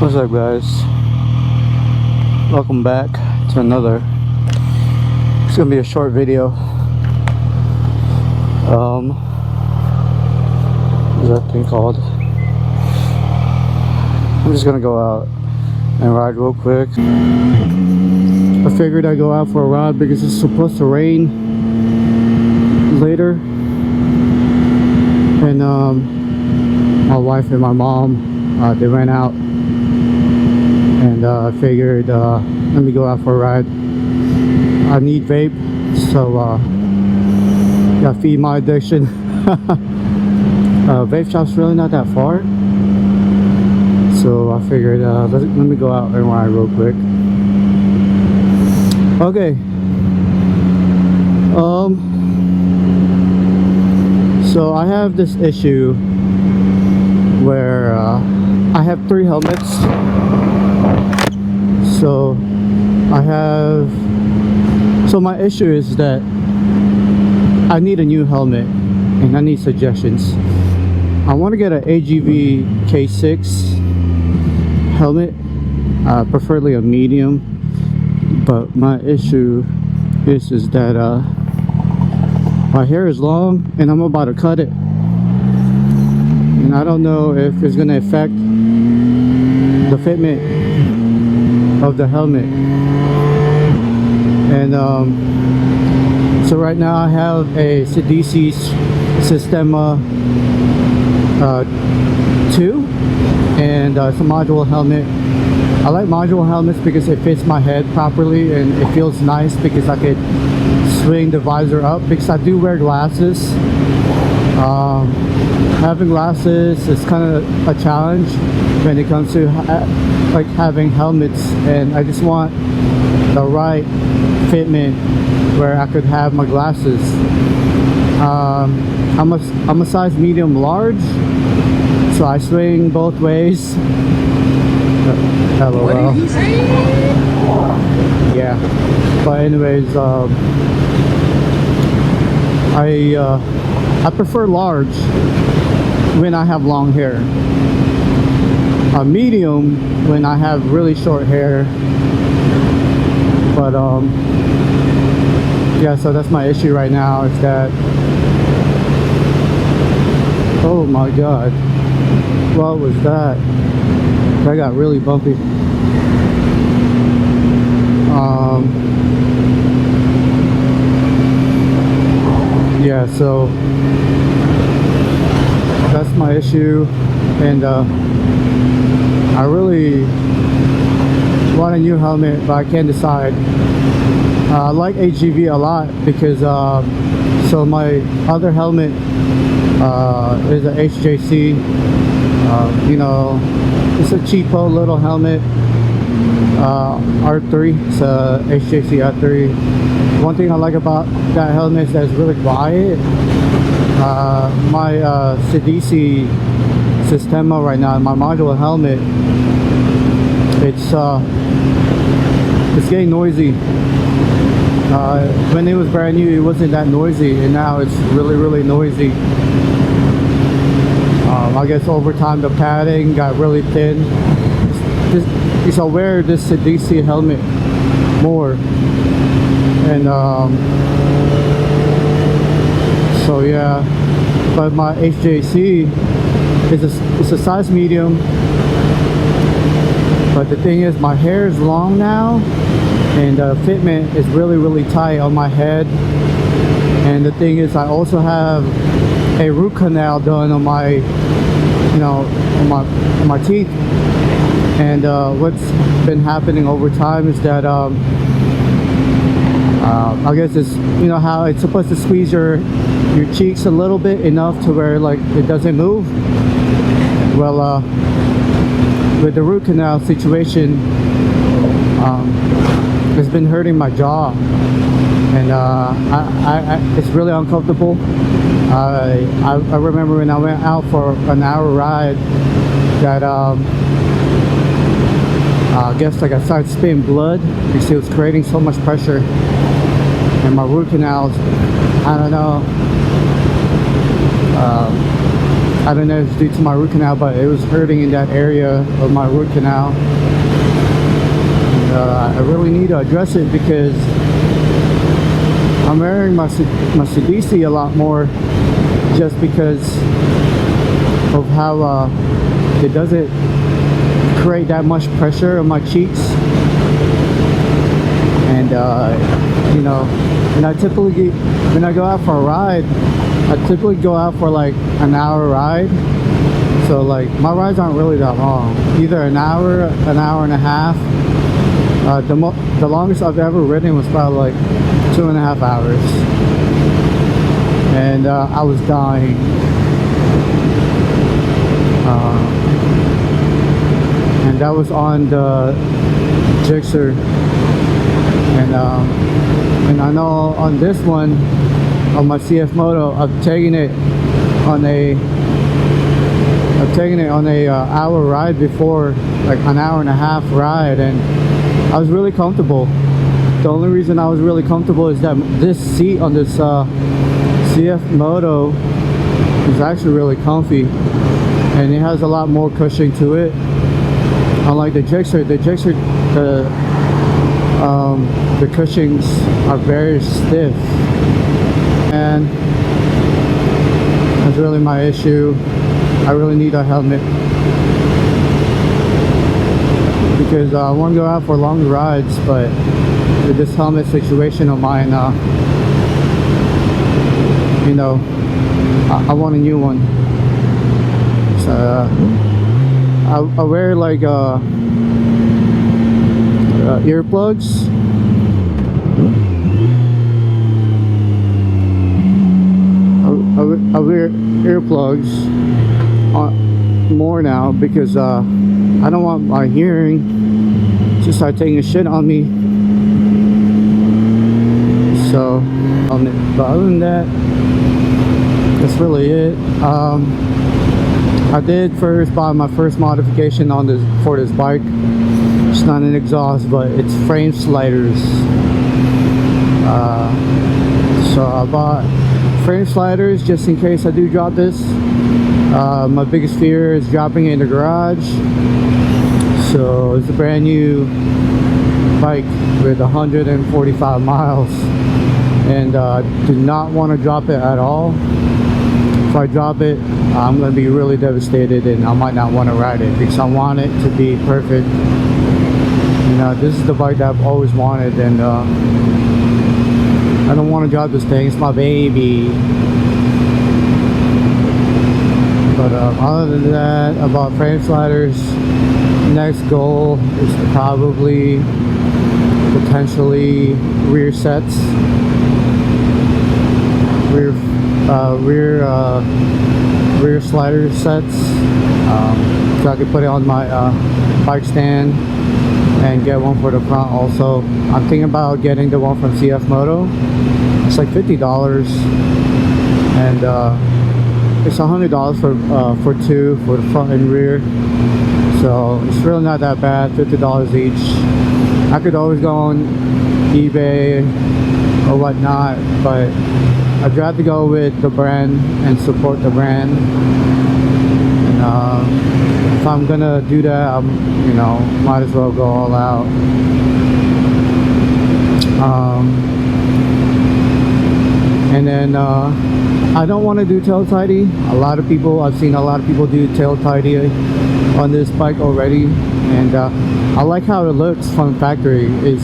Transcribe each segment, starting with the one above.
What's up, guys? Welcome back to another. It's gonna be a short video. What's that thing called? I'm just gonna go out and ride real quick. I figured I'd go out for a ride because it's supposed to rain later, and my wife and my mom they ran out, and I figured let me go out for a ride. I need vape, so gotta feed my addiction. Vape shop's really not that far, so I figured let me go out and ride real quick. Okay. So I have this issue where I have 3 helmets. So my issue is that I need a new helmet, and I need suggestions. I want to get an AGV K6 helmet, preferably a medium, but my issue is that my hair is long and I'm about to cut it, and I don't know if it's going to affect the fitment of the helmet. And so right now I have a CDC Sistema 2, and it's a module helmet. I like module helmets because it fits my head properly, and it feels nice because I could swing the visor up, because I do wear glasses. Having glasses is kind of a challenge when it comes to like having helmets, and I just want the right fitment where I could have my glasses. I'm a size medium large, so I swing both ways. LOL. What are you saying? Yeah, but anyways, I prefer large when I have long hair. A medium when I have really short hair. But yeah, so that's my issue right now, is that, oh my god, what was that? That got really bumpy. Yeah, so that's my issue, and I really want a new helmet, but I can't decide. I like AGV a lot because so my other helmet is a HJC. You know, it's a cheapo little helmet, R3. It's a HJC R3. One thing I like about that helmet is that it's really quiet. My CDC Sistema right now, my module helmet, it's getting noisy. When it was brand new, it wasn't that noisy, and now it's really noisy. I guess over time the padding got really thin. So I wear this CDC helmet more, and so yeah. But my HJC is a size medium. But the thing is, my hair is long now, and the fitment is really tight on my head. And the thing is, I also have a root canal done on my, you know, on my teeth. And what's been happening over time is that I guess it's, you know how it's supposed to squeeze your cheeks a little bit, enough to where like it doesn't move. Well, with the root canal situation, it's been hurting my jaw, and it's really uncomfortable. I remember when I went out for an hour ride that I guess like I started spitting blood because it was creating so much pressure, and my root canals, I don't know, I don't know if it's due to my root canal, but it was hurting in that area of my root canal. And, I really need to address it because I'm wearing my CDC a lot more just because of how it doesn't create that much pressure on my cheeks. And you know, and when I go out for a ride, I typically go out for like an hour ride. So like my rides aren't really that long, either an hour and a half. The longest I've ever ridden was probably like 2.5 hours, and I was dying. And that was on the Gixxer, and I know on this one, on my CF Moto, I'm taking it on a hour ride before, like an hour and a half ride, and I was really comfortable. The only reason I was really comfortable is that this seat on this CF Moto is actually really comfy, and it has a lot more cushioning to it. Unlike the Gixxer, the cushions are very stiff, and that's really my issue. I really need a helmet because I want to go out for long rides, but with this helmet situation of mine, you know, I want a new one. So I wear like earplugs. I wear earplugs more now because I don't want my hearing to start taking a shit on me. So, but other than that, that's really it. I did first buy my first modification on this for this bike. It's not an exhaust, but it's frame sliders. So I bought frame sliders just in case I do drop this. My biggest fear is dropping it in the garage. So it's a brand new bike with 145 miles, and do not want to drop it at all. If I drop it, I'm going to be really devastated, and I might not want to ride it because I want it to be perfect. You know, this is the bike that I've always wanted, and I don't want to drop this thing. It's my baby. But other than that, I bought frame sliders. Next goal is to probably potentially rear sets, rear slider sets, so I can put it on my bike stand and get one for the front. Also, I'm thinking about getting the one from CF Moto. It's like $50, and it's $100 for two, for the front and rear. So it's really not that bad. $50 each. I could always go on eBay or whatnot, but I'd rather go with the brand and support the brand. And if I'm gonna do that, you know, might as well go all out. And then I don't want to do tail tidy. I've seen a lot of people do tail tidy on this bike already, and I like how it looks from factory. It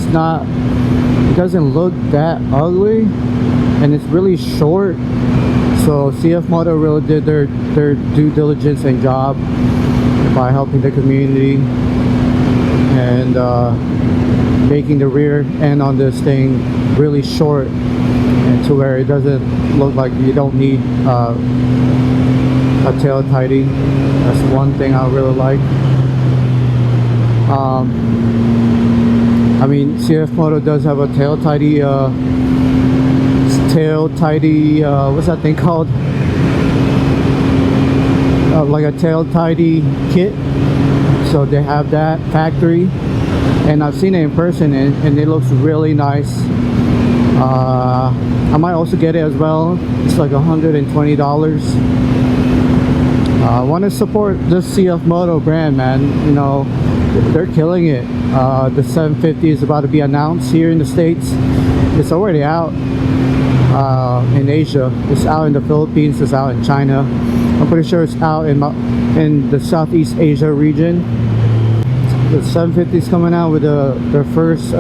doesn't look that ugly, and it's really short. So CF Moto really did their due diligence and job by helping the community and making the rear end on this thing really short, and to where it doesn't look like you don't need a tail tidy. That's one thing I really like. I mean, CF Moto does have a tail tidy, what's that thing called? Like a tail tidy kit. So they have that factory, and I've seen it in person, and it looks really nice. I might also get it as well. It's like $120. I want to support this CF Moto brand, man. You know, they're killing it. The 750 is about to be announced here in the States. It's already out in Asia. It's out in the Philippines. It's out in China. I'm pretty sure it's out in the Southeast Asia region. The 750 is coming out with their first,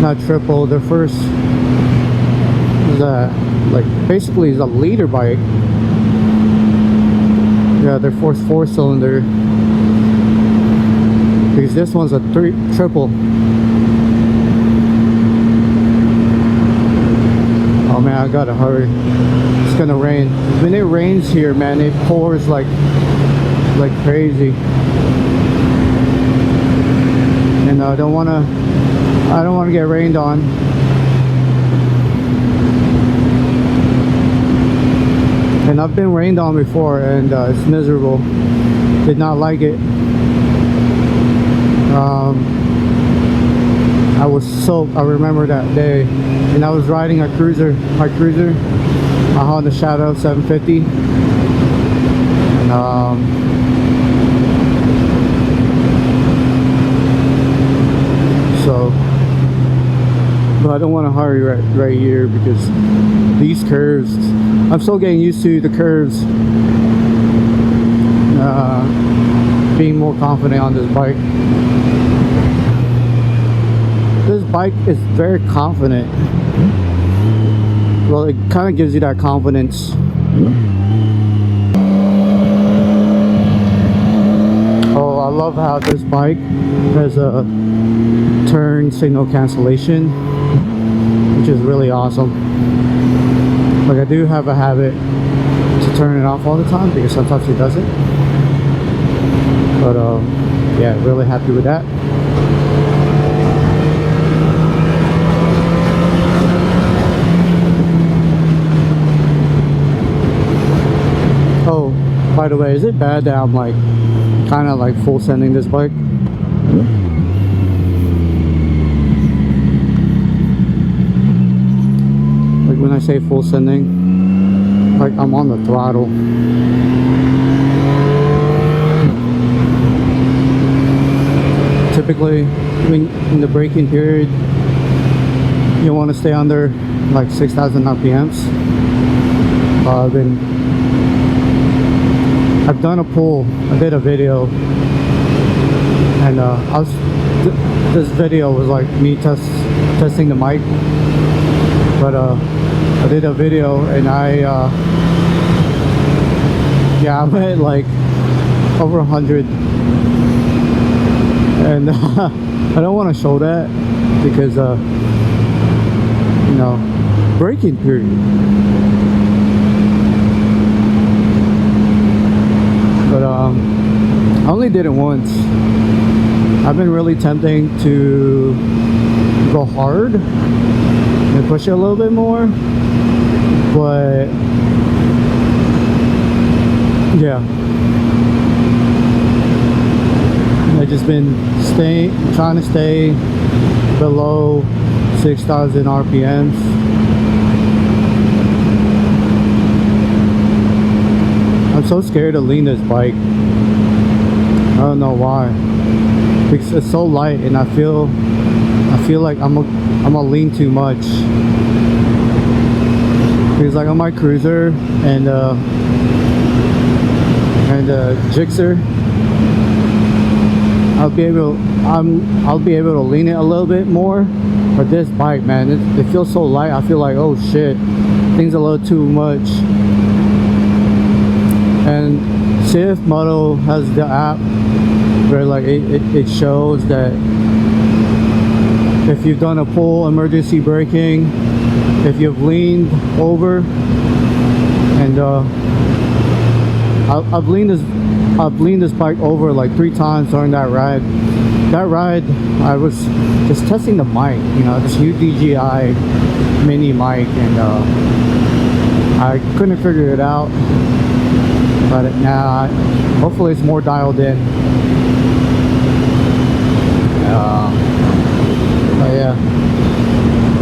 not triple, their first, like basically is a leader bike. Yeah, their first 4-cylinder. Because this one's a triple. Oh man, I gotta hurry. It's gonna rain. When it rains here, man, it pours like crazy. And I don't wanna get rained on. And I've been rained on before, and it's miserable. Did not like it. I remember that day, and I was riding my cruiser, a Honda Shadow 750, and so, but I don't want to hurry right here because these curves, I'm still getting used to the curves, being more confident on this bike. This bike is very confident. Well, it kind of gives you that confidence. Oh, I love how this bike has a turn signal cancellation, which is really awesome. Like, I do have a habit to turn it off all the time because sometimes it doesn't. But yeah, really happy with that. Oh, by the way, is it bad that I'm like kind of like full sending this bike? Like when I say full sending, like I'm on the throttle. Typically, in the braking period, you want to stay under like 6,000 RPMs. I've done a pull. I did a video, and this video was like me testing the mic. But I did a video, and yeah, I went like over 100. And I don't want to show that because you know, braking period. But I only did it once. I've been really tempting to go hard and push it a little bit more, but yeah, I've just been trying to stay below 6,000 RPMs. I'm so scared to lean this bike. I don't know why. Because it's so light, and I feel like I'm gonna lean too much. Because like on my cruiser and Gixxer, I'll be able to lean it a little bit more. But this bike, man, it feels so light. I feel like, oh shit, things a little too much. And CF Moto has the app where like it shows that if you've done a pull, emergency braking, if you've leaned over, and I've leaned this bike over like 3 times during that ride. That ride, I was just testing the mic, you know, this UDGI mini mic, and I couldn't figure it out. But now, hopefully it's more dialed in. But yeah,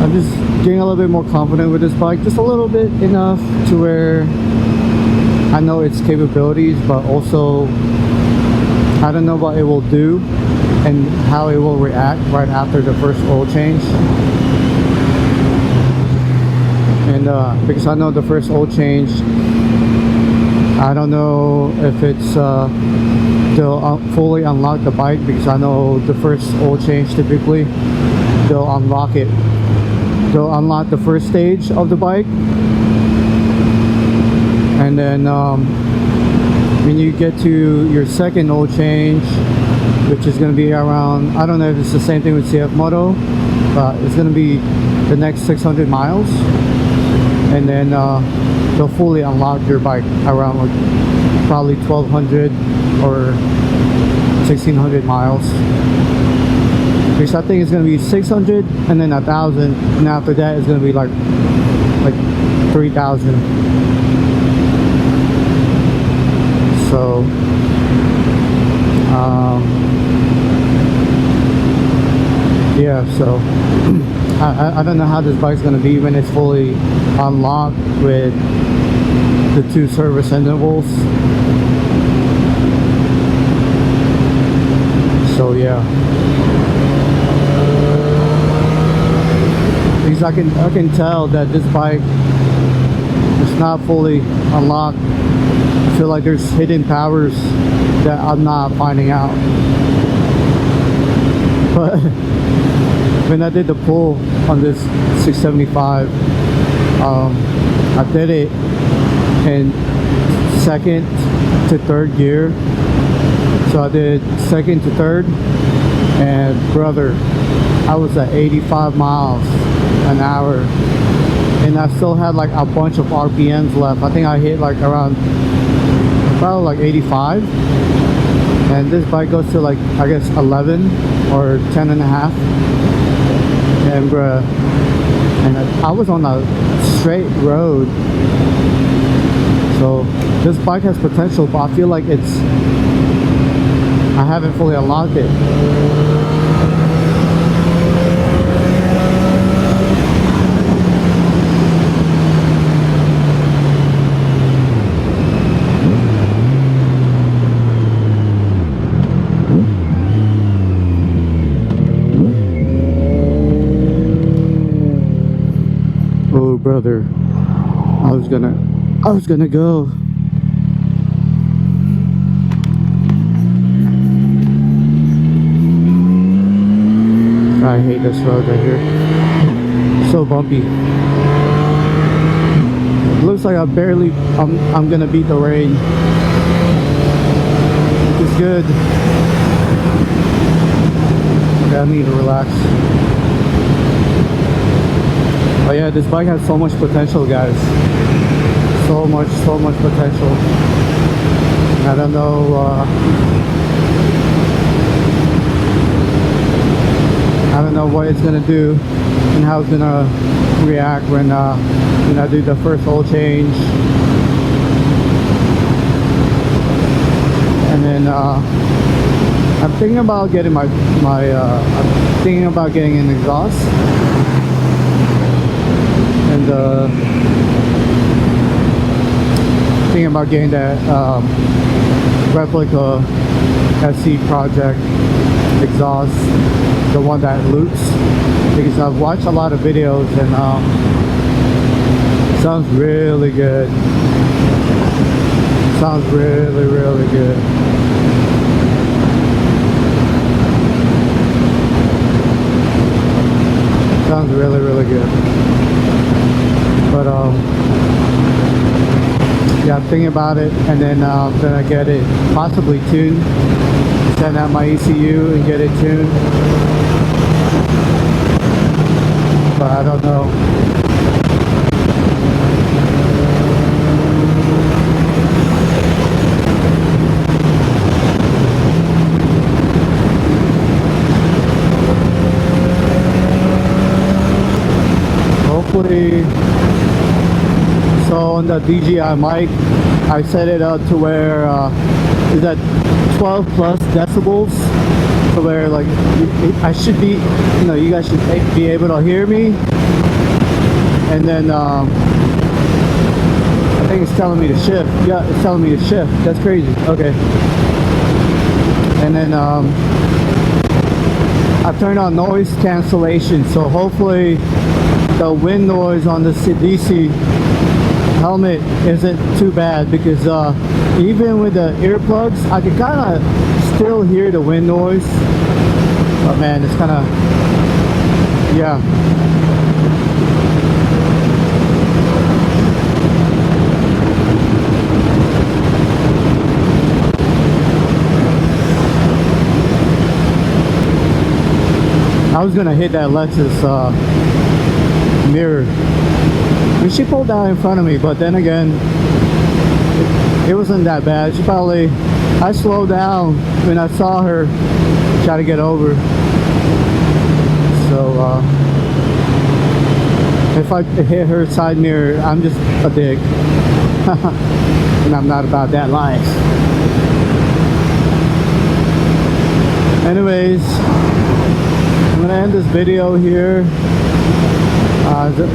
I'm just getting a little bit more confident with this bike, just a little bit enough to where I know its capabilities, but also I don't know what it will do and how it will react right after the first oil change. And because I know the first oil change, I don't know if it's they'll fully unlock the bike, because I know the first oil change typically they'll unlock it. They'll unlock the first stage of the bike, and then when you get to your second oil change, which is going to be around, I don't know if it's the same thing with CF Moto, but it's going to be the next 600 miles, and then they'll fully unlock your bike around like probably 1200 or 1600 miles, because I think it's going to be 600 and then 1000, and after that it's going to be like 3000. So yeah, so I don't know how this bike's going to be when it's fully unlocked with the 2 service intervals. So yeah, because I can tell that this bike is not fully unlocked. I feel like there's hidden powers that I'm not finding out. But when I did the pull on this 675, I did it in second to third gear. So I did second to third, and brother, I was at 85 miles an hour, and I still had like a bunch of RPMs left. I think I hit like around probably like 85, and this bike goes to like, I guess 11 or 10 and a half, and bruh, and I was on a straight road. So this bike has potential, but I feel like I haven't fully unlocked it. Oh brother, I was gonna go. I hate this road right here. So bumpy. It looks like I'm gonna beat the rain. Which is good. Okay, I need to relax. But yeah, this bike has so much potential, guys. So much potential. I don't know what it's gonna do and how it's gonna react when I do the first oil change, and then I'm thinking about getting I'm thinking about getting an exhaust, and thinking about getting that replica SC Project exhaust, the one that loops, because I've watched a lot of videos and it sounds really good. Sounds really good. Sounds really good. But yeah, I'm thinking about it, and then I'm gonna get it possibly tuned, send out my ECU and get it tuned, but I don't know. Hopefully. So on the DJI mic, I set it up to where is that 12 plus decibels, to where like I should be, you guys should be able to hear me. And then think it's telling me to shift. Yeah, it's telling me to shift. That's crazy. Okay. And then I've turned on noise cancellation, so hopefully the wind noise on the DC helmet isn't too bad, because even with the earplugs I can kind of still hear the wind noise. But man, it's kind of, yeah. I was gonna hit that Lexus mirror. I mean, she pulled down in front of me, but then again, it wasn't that bad. She probably, I slowed down when I saw her try to get over. So if I hit her side mirror, I'm just a dick. And I'm not about that life. Anyways, I'm gonna end this video here.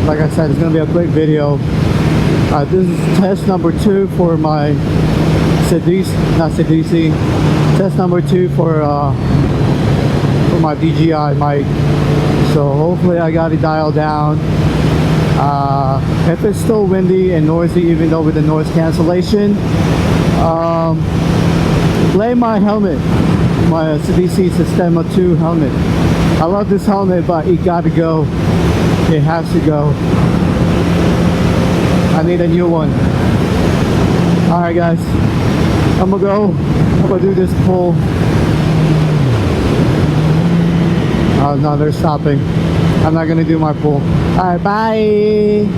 Like I said, it's gonna be a quick video. This is test number 2 for my CDC. Test number 2 for my DJI mic. So hopefully I got it dialed down. If it's still windy and noisy, even though with the noise cancellation, play my helmet, my CDC Sistema 2 helmet. I love this helmet, but it gotta go. It has to go. I need a new one. Alright guys, I'm gonna do this pull. Oh no, they're stopping. I'm not gonna do my pull. Alright, bye.